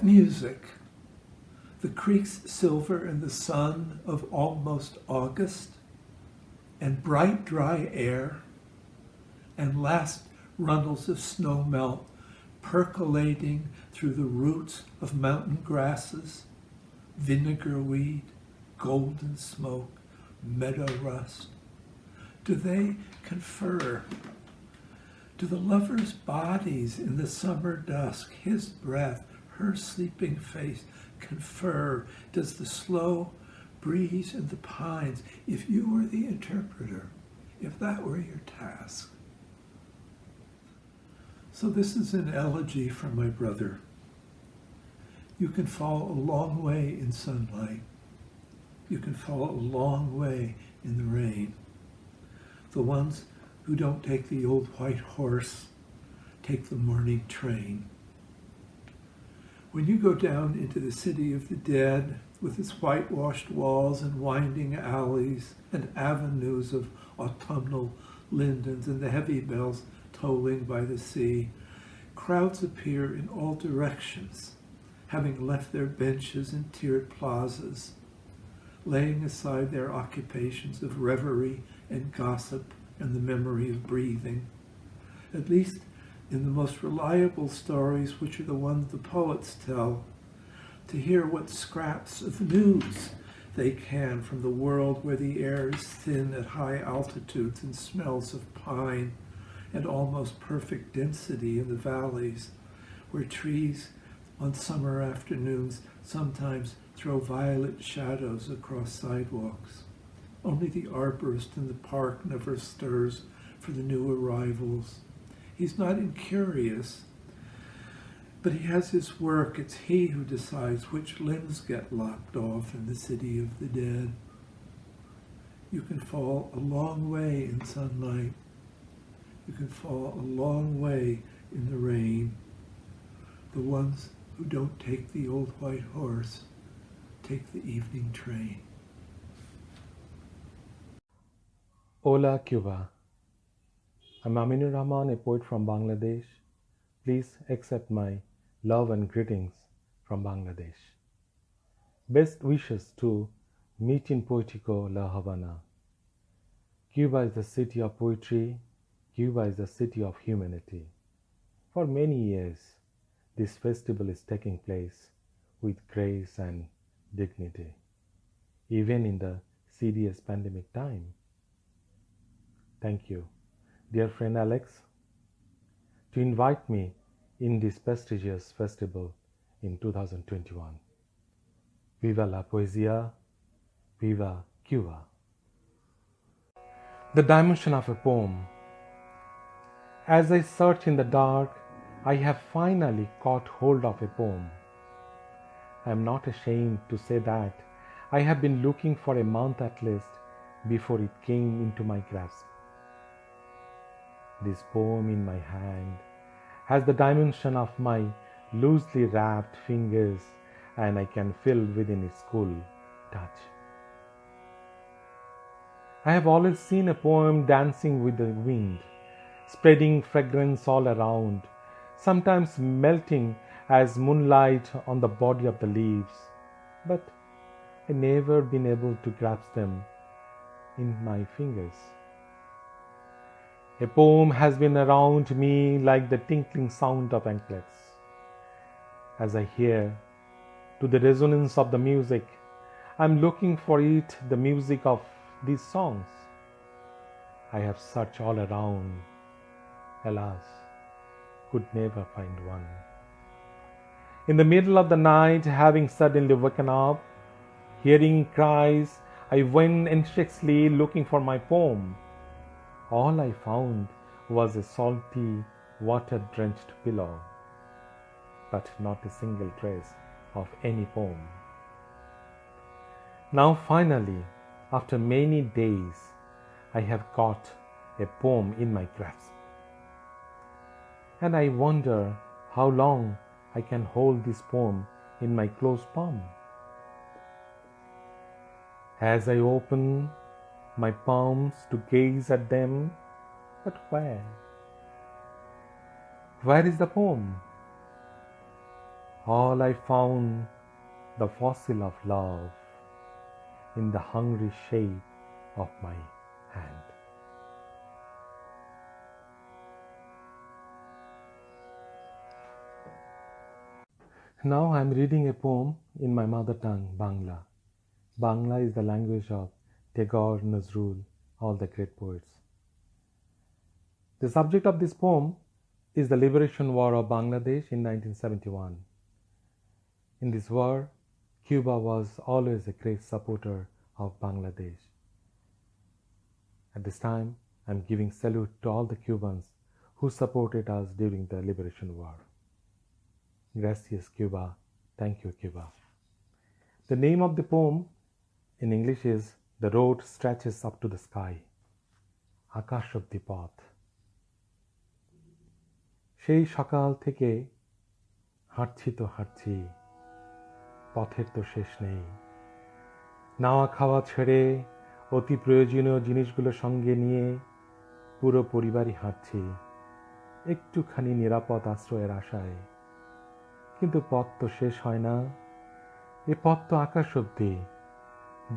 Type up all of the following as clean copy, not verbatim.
music, the creek's silver in the sun of almost August, and bright dry air, and last runnels of snow melt percolating through the roots of mountain grasses, vinegar weed, golden smoke, meadow rust. Do they confer? Do the lovers' bodies in the summer dusk, his breath, her sleeping face, confer? Does the slow breeze in the pines, if you were the interpreter, if that were your task? So this is an elegy from my brother. You can fall a long way in sunlight. You can fall a long way in the rain. The ones who don't take the old white horse take the morning train. When you go down into the city of the dead, with its whitewashed walls and winding alleys and avenues of autumnal lindens and the heavy bells tolling by the sea, crowds appear in all directions, having left their benches and tiered plazas, laying aside their occupations of reverie and gossip and the memory of breathing, at least in the most reliable stories, which are the ones the poets tell, to hear what scraps of news they can from the world where the air is thin at high altitudes and smells of pine and almost perfect density in the valleys, where trees on summer afternoons sometimes throw violet shadows across sidewalks. Only the arborist in the park never stirs for the new arrivals. He's not incurious, but he has his work. It's he who decides which limbs get lopped off in the city of the dead. You can fall a long way in sunlight. You can fall a long way in the rain. The ones who don't take the old white horse take the evening train. Hola, Cuba. I'm Aminur Rahman, a poet from Bangladesh. Please accept my love and greetings from Bangladesh. Best wishes to Mitin, Poetico, La Habana. Cuba is the city of poetry. Cuba is the city of humanity. For many years, this festival is taking place with grace and dignity, even in the serious pandemic time. Thank you, dear friend Alex, to invite me in this prestigious festival in 2021. Viva la poesía, viva Cuba. The dimension of a poem. As I search in the dark, I have finally caught hold of a poem. I am not ashamed to say that I have been looking for a month at least before it came into my grasp. This poem in my hand has the dimension of my loosely wrapped fingers, and I can feel within its cool touch. I have always seen a poem dancing with the wind, spreading fragrance all around, sometimes melting as moonlight on the body of the leaves, but I never been able to grasp them in my fingers. A poem has been around me like the tinkling sound of anklets. As I hear to the resonance of the music, I am looking for it, the music of these songs. I have searched all around, alas, could never find one. In the middle of the night, having suddenly woken up, hearing cries, I went anxiously looking for my poem. All I found was a salty, water-drenched pillow, but not a single trace of any poem. Now finally, after many days, I have got a poem in my grasp. And I wonder how long I can hold this poem in my closed palm. As I open my palms to gaze at them, but where? Where is the poem? all I found the fossil of love in the hungry shape of my hand. Now I am reading a poem in my mother tongue, Bangla. Bangla is the language of Tagore, Nazrul, all the great poets. The subject of this poem is the liberation war of Bangladesh in 1971. In this war, Cuba was always a great supporter of Bangladesh. At this time, I am giving salute to all the Cubans who supported us during the liberation war. Gracias, Cuba. Thank you, Cuba. The name of the poem in English is The Road Stretches Up to the Sky. আকাশ অব্দি পথ। সেই সকাল থেকে হাঁটছি তো হাঁটছি, পথের তো শেষ নেই। নাওয়া খাওয়া ছেড়ে অতি প্রয়োজনীয় জিনিসগুলো সঙ্গে নিয়ে পুরো পরিবারই হাঁটছি একটুখানি নিরাপদ আশ্রয়ের আশায়। কিন্তু পথ তো শেষ হয় না, এ পথ তো আকাশ অব্দি,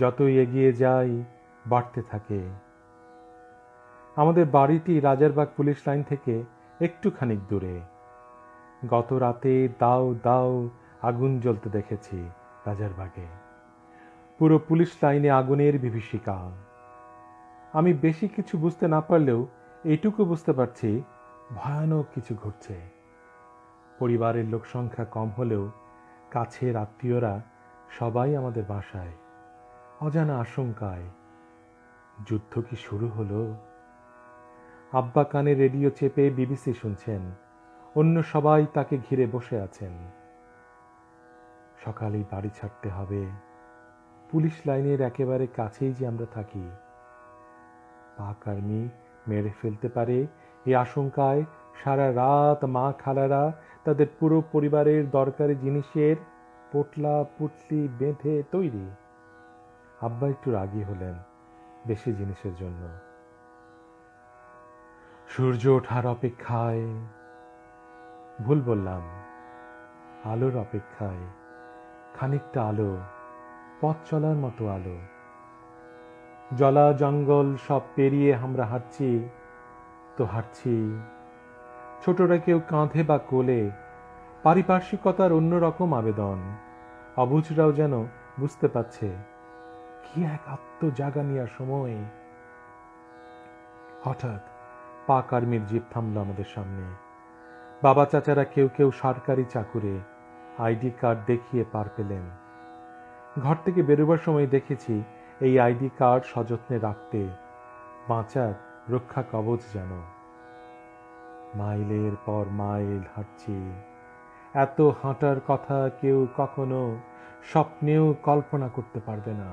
যতই এগিয়ে যাই বাড়তে থাকে। আমাদের বাড়িটি রাজারবাগ পুলিশ লাইন থেকে একটুখানি দূরে। গত রাতে দাও দাও আগুন জ্বলতে দেখেছি রাজারবাগে। পুরো পুলিশ লাইনে আগুনের বিভীষিকা। আমি বেশি কিছু বুঝতে না পারলেও এইটুকু বুঝতে পারছি ভয়ানক কিছু ঘটছে। পরিবারের লোক সংখ্যা কম হলেও কাছের আত্মীয়রা সবাই আমাদের বাসায়। অজানা আশঙ্কায় যুদ্ধ কি শুরু হলো? আব্বা কানে রেডিও চেপে বিবিসি শুনছেন, অন্য সবাই তাকে ঘিরে বসে আছেন। সকালেই বাড়ি ছাড়তে হবে, পুলিশ লাইনের একেবারে কাছেই যে আমরা থাকি। পাক আর্মি মেরে ফেলতে পারে এই আশঙ্কায় সারা রাত মা খালারা তাদের পুরো পরিবারের দরকারি জিনিসের পোটলা পুটলি বেঁধে তৈরি। আব্বা একটু রাগী হলেন বেশি জিনিসের জন্য। সূর্য ওঠার অপেক্ষায়, ভুল বললাম, আলোর অপেক্ষায়, খানিকটা আলো, পথ চলার মতো আলো। জলা জঙ্গল সব পেরিয়ে আমরা হাঁটছি তো হাঁটছি। ছোটরা কেউ কাঁধে বা কোলে, পারিপার্শ্বিকতার অন্যরকম আবেদন। অবুঝরাও যেন বুঝতে পারছে কি এক আত্মজাগানিয়ার সময়। হঠাৎ পাক আর্মির জিপ থামল আমাদের সামনে। বাবা চাচারা কেউ কেউ সরকারি চাকুরে, আইডি কার্ড দেখিয়ে পার পেলেন। ঘর থেকে বেরোবার সময় দেখেছি এই আইডি কার্ড সযত্নে রাখতে, বাঁচার রক্ষা কবচ যেন। মাইলের পর মাইল হাঁটছি। এত হাঁটার কথা কেউ কখনো স্বপ্নেও কল্পনা করতে পারবে না।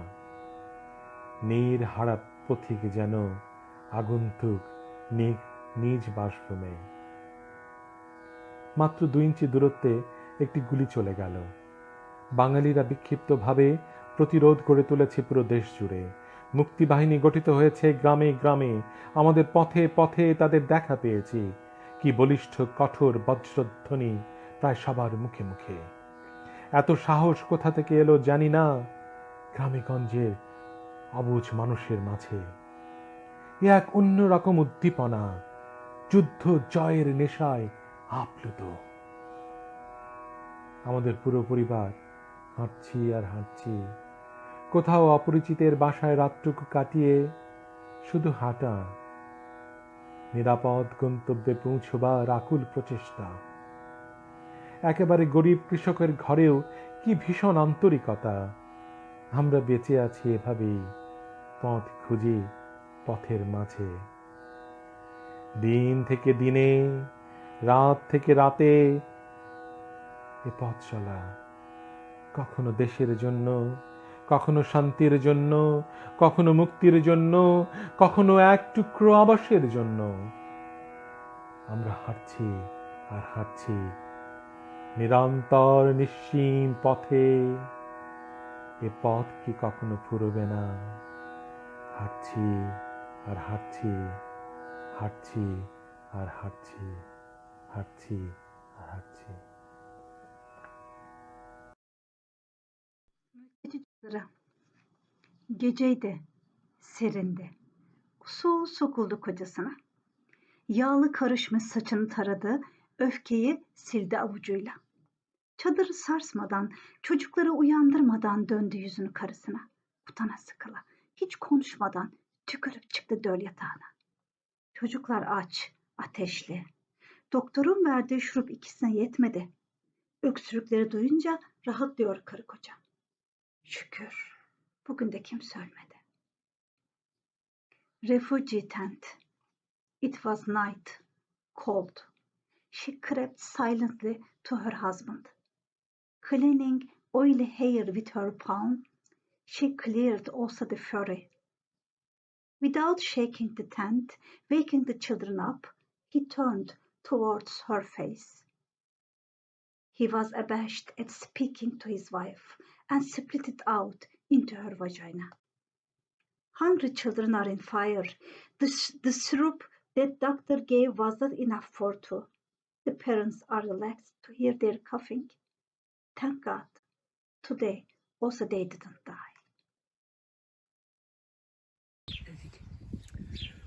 নীর হারা পথিক যেন আগন্তুক নিজ বাসভূমে। মাত্র 2 ইঞ্চি দূরত্বে একটি গুলি চলে গেল। বাঙালিরা বিক্ষিপ্তভাবে প্রতিরোধ গড়ে তুলেছে পুরো দেশ জুড়ে। মুক্তিবাহিনী গঠিত হয়েছে গ্রামে গ্রামে। আমাদের পথে পথে তাদের দেখা পেয়েছি। কি বলিষ্ঠ কঠোর বজ্রধ্বনি প্রায় সবার মুখে মুখে। এত সাহস কোথা থেকে এলো জানি না গ্রামে গঞ্জের অবুঝ মানুষের মাঝে। এ এক অন্যরকম উদ্দীপনা, যুদ্ধ জয়ের নেশায় আপ্লুত। আমাদের পুরো পরিবার হাঁটছি আর হাঁটছি। কোথাও অপরিচিতের বাসায় রাতটুকু কাটিয়ে শুধু হাঁটা, নিরাপদ গন্তব্যে পৌঁছবার আকুল প্রচেষ্টা। একেবারে গরিব কৃষকের ঘরেও কি ভীষণ আন্তরিকতা। আমরা বেঁচে আছি এভাবেই পথ খুঁজে পথের মাঝে। দিন থেকে দিনে, রাত থেকে রাতে এ পথ চলা, কখনো দেশের জন্য, কখনো শান্তির জন্য, কখনো মুক্তির জন্য, কখনো এক টুকরো আবাসের জন্য। আমরা হাঁটছি আর হাঁটছি নিরন্তর নিশ্চিম পথে। এ পথ কি কখনো ফুরবে না। হাঁটছি আর হাঁটছি, হাঁটছি আর হাঁটছি, হাঁটছি আর হাঁটছি। Geceydi, serindi. Su sokuldu kocasına. Yağlı karışmış saçını taradı, öfkeyi sildi avucuyla. Çadırı sarsmadan, çocukları uyandırmadan döndü yüzünü karısına. Utana sıkıla, hiç konuşmadan tükürüp çıktı döl yatağına. Çocuklar aç, ateşli. Doktorun verdiği şurup ikisine yetmedi. Öksürükleri duyunca rahatlıyor karı koca. Şükür, bugün de kimse ölmedi. Refugee tent. It was night, cold. She crept silently to her husband. Cleaning oily hair with her palm, she cleared also the fury. Without shaking the tent, waking the children up, he turned towards her face. He was abashed at speaking to his wife and split it out into her vagina. Hungry children are in fire. The syrup that doctor gave was not enough for two. The parents are relaxed to hear their coughing. Thank God, today also they didn't die.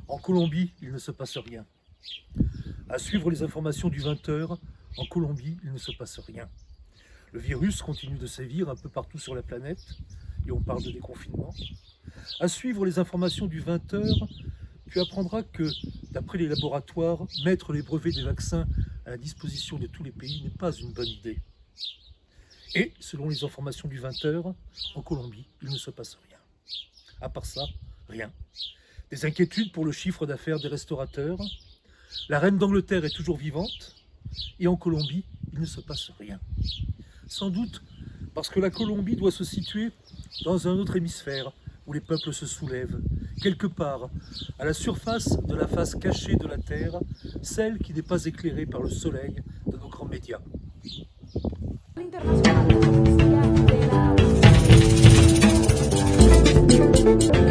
En Colombie, il ne se passe rien. À suivre les informations du 20h, en Colombie, il ne se passe rien. Le virus continue de sévir un peu partout sur la planète, et on parle de déconfinement. À suivre les informations du 20h, tu apprendras que, d'après les laboratoires, mettre les brevets des vaccins à la disposition de tous les pays n'est pas une bonne idée. Et, selon les informations du 20h, en Colombie, il ne se passe rien. À part ça, rien. Des inquiétudes pour le chiffre d'affaires des restaurateurs. La reine d'Angleterre est toujours vivante. Et en Colombie, il ne se passe rien. Sans doute parce que la Colombie doit se situer dans un autre hémisphère où les peuples se soulèvent, quelque part, à la surface de la face cachée de la Terre, celle qui n'est pas éclairée par le soleil de nos grands médias. Internacional de la Policía de la